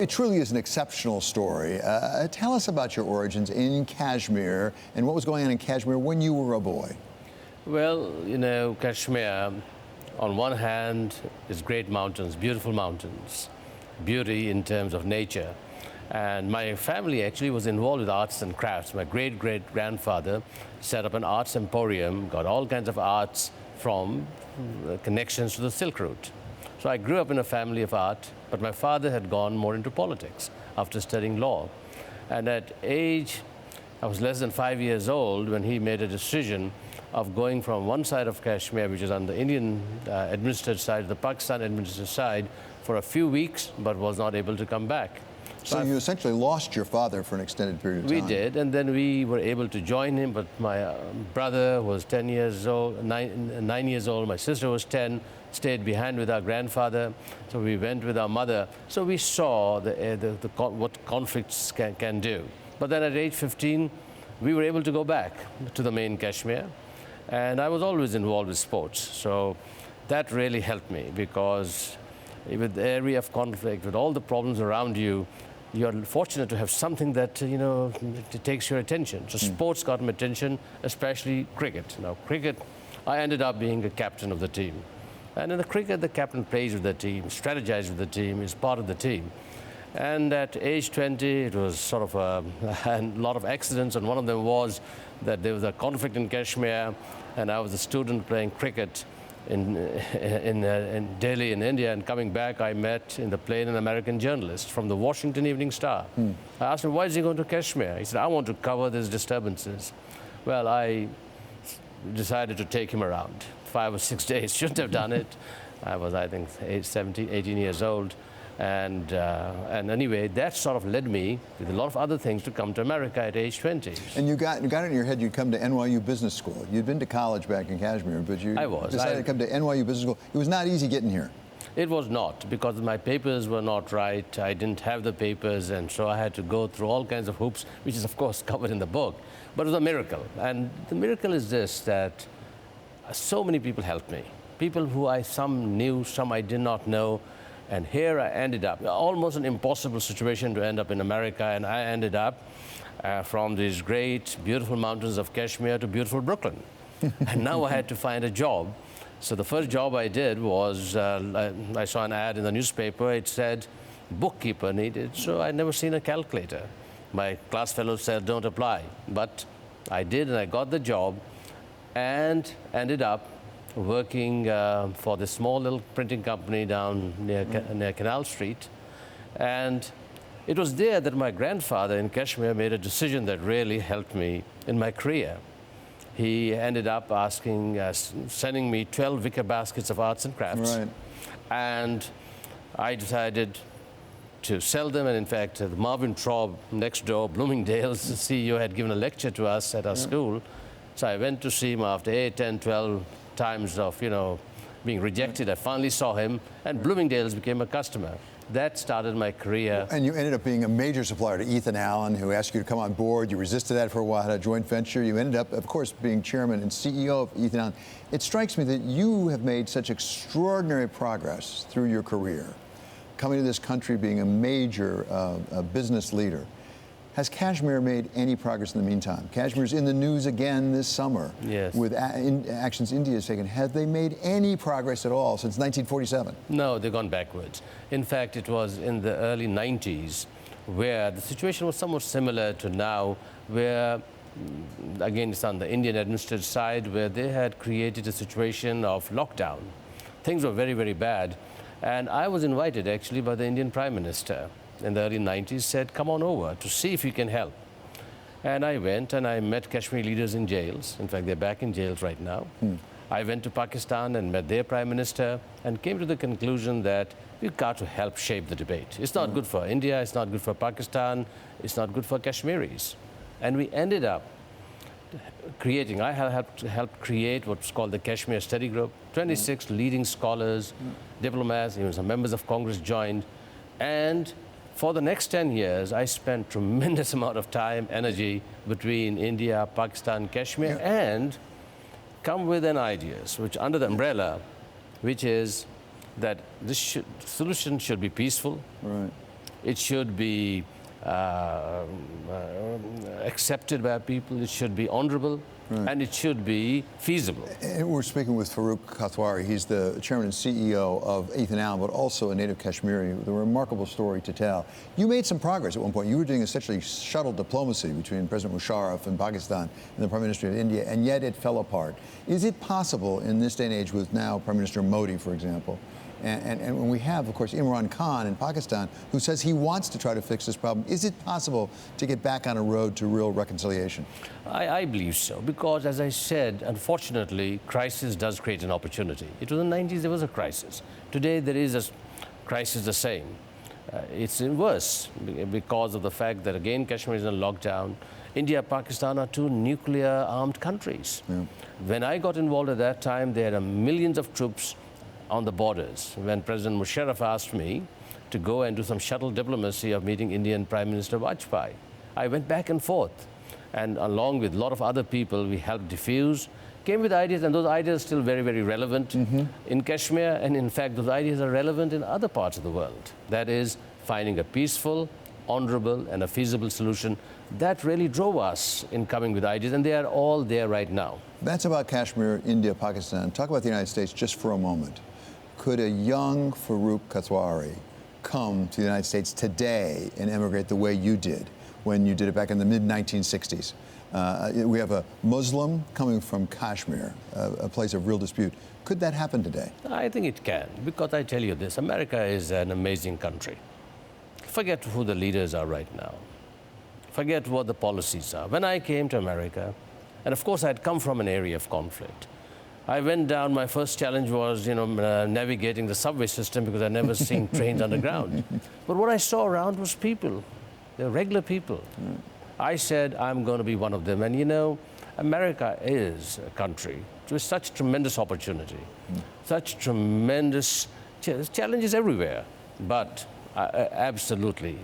It truly is an exceptional story. Tell us about your origins in Kashmir and what was going on in Kashmir when you were a boy. Well, you know, Kashmir, on one hand, is great mountains, beautiful mountains, beauty in terms of nature. And my family actually was involved with arts and crafts. My great-great-grandfather set up an arts emporium, got all kinds of arts from connections to the Silk Route. So I grew up in a family of art, but my father had gone more into politics after studying law. And at age, I was less than 5 years old when he made a decision of going from one side of Kashmir, which is on the Indian administered side, to the Pakistan administered side for a few weeks, but was not able to come back. So you essentially lost your father for an extended period of time. We did, and then we were able to join him, but my brother was 10 years old, 9 years old, my sister was 10, stayed behind with our grandfather, so we went with our mother. So we saw what conflicts can do. But then at age 15, we were able to go back to the main Kashmir, and I was always involved with sports. So that really helped me, because with the area of conflict, with all the problems around you, you're fortunate to have something that, you know, it takes your attention. So sports got my attention, especially cricket. Now, cricket, I ended up being a captain of the team. And in the cricket, the captain plays with the team, strategizes with the team, is part of the team. And at age 20, it was sort of a lot of accidents, and one of them was that there was a conflict in Kashmir, and I was a student playing cricket in Delhi in India, and coming back I met in the plane an American journalist from the Washington Evening Star. I asked him, why is he going to Kashmir? He said, I want to cover these disturbances. Well, I decided to take him around. 5 or 6 days, shouldn't have done it. I was, I think, 18 years old. And anyway, that sort of led me, with a lot of other things, to come to America at age 20. And you got it in your head you'd come to NYU Business School. You'd been to college back in Kashmir, but you decided to come to NYU Business School. It was not easy getting here. It was not, because my papers were not right. I didn't have the papers, and so I had to go through all kinds of hoops, which is, of course, covered in the book. But it was a miracle. And the miracle is this, that so many people helped me. People who some knew, some I did not know. And here I ended up, almost an impossible situation to end up in America, and I ended up from these great, beautiful mountains of Kashmir to beautiful Brooklyn. And now I had to find a job. So the first job I did was, I saw an ad in the newspaper, it said, bookkeeper needed, so I'd never seen a calculator. My class fellows said, don't apply. But I did, and I got the job, and ended up working for this small little printing company down near Canal Street. And it was there that my grandfather in Kashmir made a decision that really helped me in my career. He ended up sending me 12 wicker baskets of arts and crafts. Right. And I decided to sell them. And in fact, Marvin Traub, next door, Bloomingdale's CEO, had given a lecture to us at our school. So I went to see him after 8, 10, 12 times of, you know, being rejected. I finally saw him, and Bloomingdale's became a customer. That started my career. And you ended up being a major supplier to Ethan Allen, who asked you to come on board. You resisted that for a while, had a joint venture. You ended up, of course, being chairman and CEO of Ethan Allen. It strikes me that you have made such extraordinary progress through your career, coming to this country, being a major business leader. Has Kashmir made any progress in the meantime? Kashmir's in the news again this summer. Yes. With actions India has taken. Have they made any progress at all since 1947? No, they've gone backwards. In fact, it was in the early 90s where the situation was somewhat similar to now, where, again, it's on the Indian administered side, where they had created a situation of lockdown. Things were very, very bad. And I was invited, actually, by the Indian Prime Minister in the early 90s, said, come on over to see if you can help. And I went and I met Kashmiri leaders in jails. In fact, they're back in jails right now. I went to Pakistan and met their prime minister and came to the conclusion that we've got to help shape the debate. It's not good for India, it's not good for Pakistan, it's not good for Kashmiris. And we ended up creating, I helped create what's called the Kashmir Study Group. 26 leading scholars, diplomats, even some members of Congress joined. And for the next 10 years, I spent tremendous amount of time, energy between India, Pakistan, Kashmir, and come with an ideas, which under the umbrella, which is that this solution should be peaceful, It should be accepted by people. It should be honorable. Right. And it should be feasible. And we're speaking with Farooq Kathwari. He's the chairman and CEO of Ethan Allen, but also a native Kashmiri with a remarkable story to tell. You made some progress at one point. You were doing essentially shuttle diplomacy between President Musharraf in Pakistan and the Prime Minister of India, and yet it fell apart. Is it possible in this day and age with now Prime Minister Modi, for example, and when we have, of course, Imran Khan in Pakistan, who says he wants to try to fix this problem, is it possible to get back on a road to real reconciliation? I believe so, because as I said, unfortunately, crisis does create an opportunity. It was in the 90s, there was a crisis. Today, there is a crisis the same. It's worse because of the fact that, again, Kashmir is in lockdown. India and Pakistan are two nuclear-armed countries. Yeah. When I got involved at that time, there are millions of troops on the borders. When President Musharraf asked me to go and do some shuttle diplomacy of meeting Indian Prime Minister Vajpayee, I went back and forth. And along with a lot of other people, we helped diffuse, came with ideas, and those ideas are still very, very relevant in Kashmir. And in fact, those ideas are relevant in other parts of the world. That is, finding a peaceful, honorable, and a feasible solution. That really drove us in coming with ideas, and they are all there right now. That's about Kashmir, India, Pakistan. Talk about the United States just for a moment. Could a young Farooq Kathwari come to the United States today and emigrate the way you did when you did it back in the mid-1960s? We have a Muslim coming from Kashmir, a place of real dispute. Could that happen today? I think it can, because I tell you this, America is an amazing country. Forget who the leaders are right now. Forget what the policies are. When I came to America, and of course I had come from an area of conflict, I went down, my first challenge was, navigating the subway system because I'd never seen trains underground. But what I saw around was people. They were regular people. I said, I'm going to be one of them. And America is a country with such tremendous opportunity, such tremendous challenges everywhere. But absolutely,